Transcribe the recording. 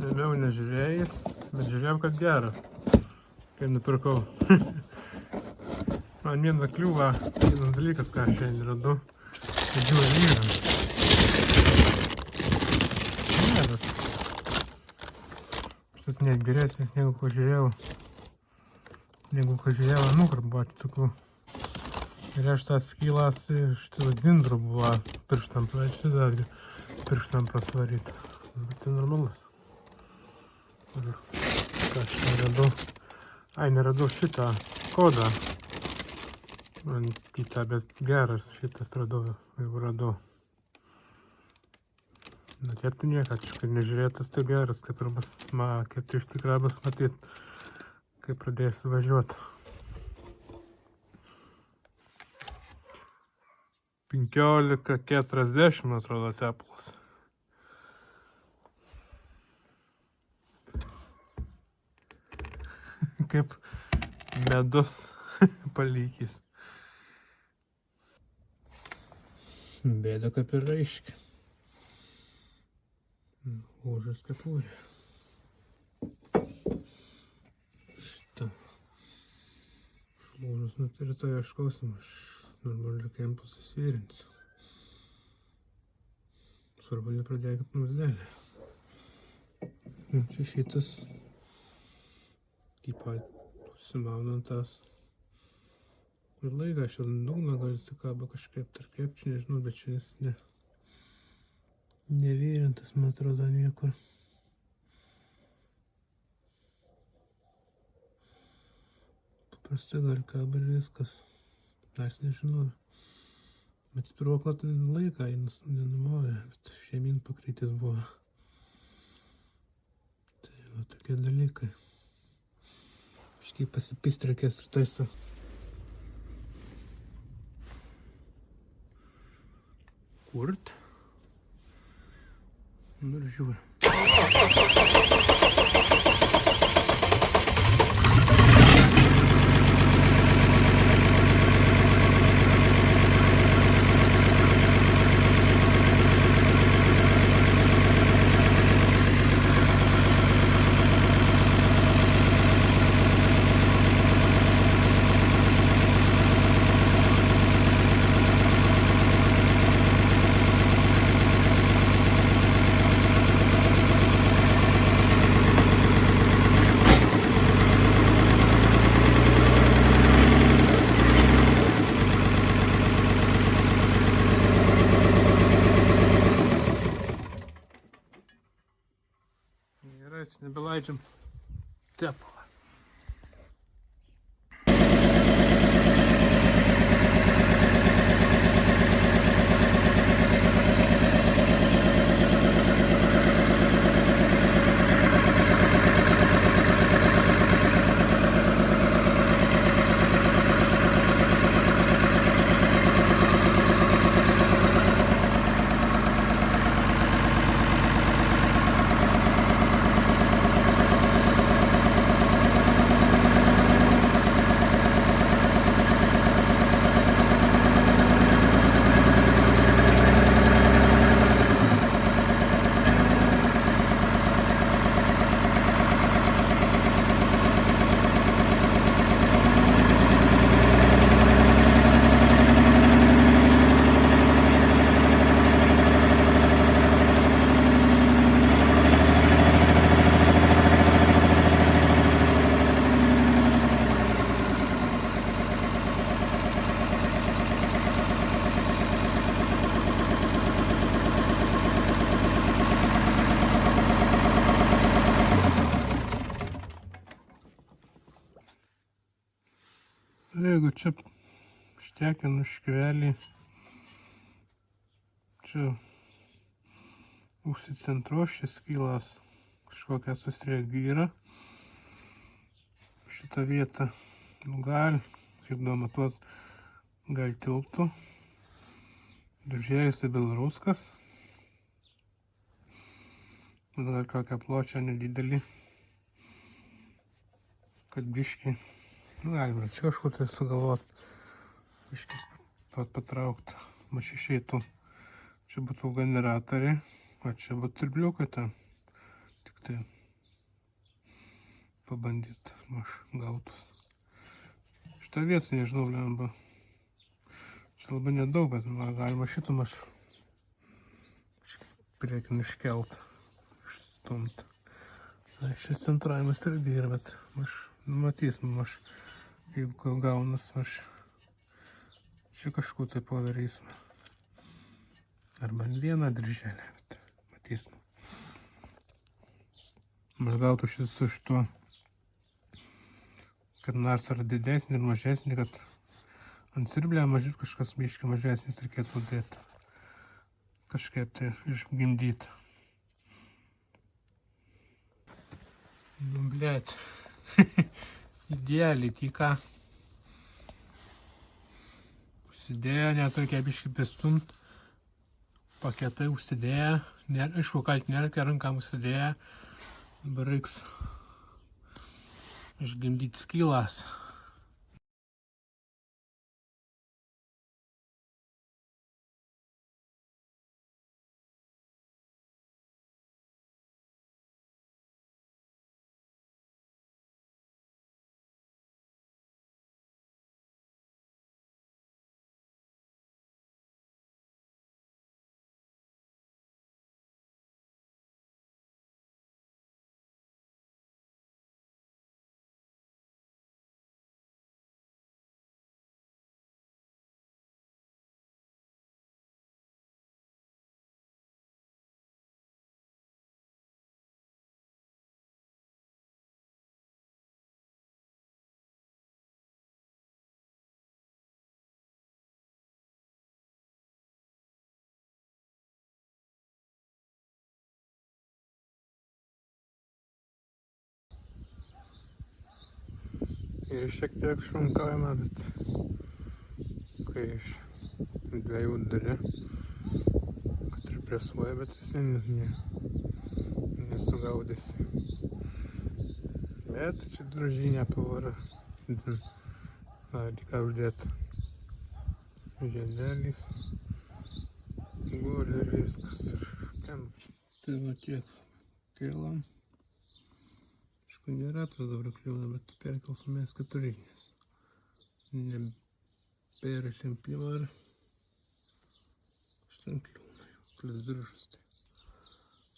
Ėmiau nežiūrėjęs, bet žiūrėjau, kad geras. Kai nupirkau. Man vieną kliūvą, vienas dalykas, ką aš šiandien radu. Didžiulį vyrą. Geras. Šitas net geresnis, negu ko žiūrėjau. Nukrabą tokių. Ir aš tas skylas iš tų dzindrų buvo pirštam, pirštam prasvaryti. Bet tai normalus. Ir ką aš neradau. Neradau šitą kodą. Man kitą, bet geras šitas radau, jeigu radau. Bet tiek tu niekad, kad nežiūrėtas tai geras, kaip ir bus, kaip tai iš tikrųjų bus matyt, kai pradėsiu važiuoti. 15:40 atrodo tepalas. Kaip medus palykys. Bėda kaip ir reiškia. Lūžus kepurė. Šitą. Lūžus nutirta ieškosim, aš normaliu kempu susvirinsiu. Svarbu nepradėkit nuzdelį. Čia šitas. Kaip pat susimaunant tas. Ir laiką aš jau dugną gal įsikaba kažkaip tarp kepčių, nežinau, bet čia jis nevyrintas, man atrodo, niekur. Paprastai gal kaba ir viskas. Aš nežinau. Bet spirvoklą laiką nenumovė, bet šeimin pakrytis buvo. Tai va tokie dalykai. Kažkaip pasipist reikės ir taisu. Kurt. Nu ir žiūri. Nebelaidžiam tepalą. Jeigu čia štekinu škvelį, čia užsicentruos šis skylas, kažkokia susrėgyra. Šitą vietą gal, kaip domatuos, gal tilptų. Dužėjusi Belaruskas. Gal kokią pločią nedidelį, kad biškį. Galima čia kažkutį sugalvot, biškį patraukt, išeitų. Čia būtų generatoriai, o čia būtų tirbliukai tam. Tik tai pabandyti, aš gautus. Šitą vietą, nežinau, lemba. Čia labai nedaug, bet galima šitam aš priekin iškelt, išstumt. Šis centravimas irgi yra, bet aš matysim, aš jeigu gaunas, aš čia kažkur tai padarysime. Arba vieną dirželę, bet matysim. Aš gautų su šituo, kad nors ar didesnį ir mažesnį, kad ant siurblio mažyt kažkas biškį mažesnis reikėtų dėti. Kažkaip tai išgimdyti. Nu, blėt. Idealiai, tai ką? Užsidėjo, net reikia biškį pristumt. Paketai užsidėję. Aišku, kalt nereikia, rankam užsidėję. Dabar reiks išgimdyti skylas. Ir šiek tiek šunkavimą, bet kai iš dviejų dali, kad ir presuoja, bet jis nesugaudys. Bet čia drožinė pavara. Reikia uždėti žiedelys, guli ir viskas. Tai va tiek kėlam. Aišku, nėra tos dabar kliūna, bet perkelsimės keturinės. Nepertempimo ir šitą kliūna jau, plius diržas.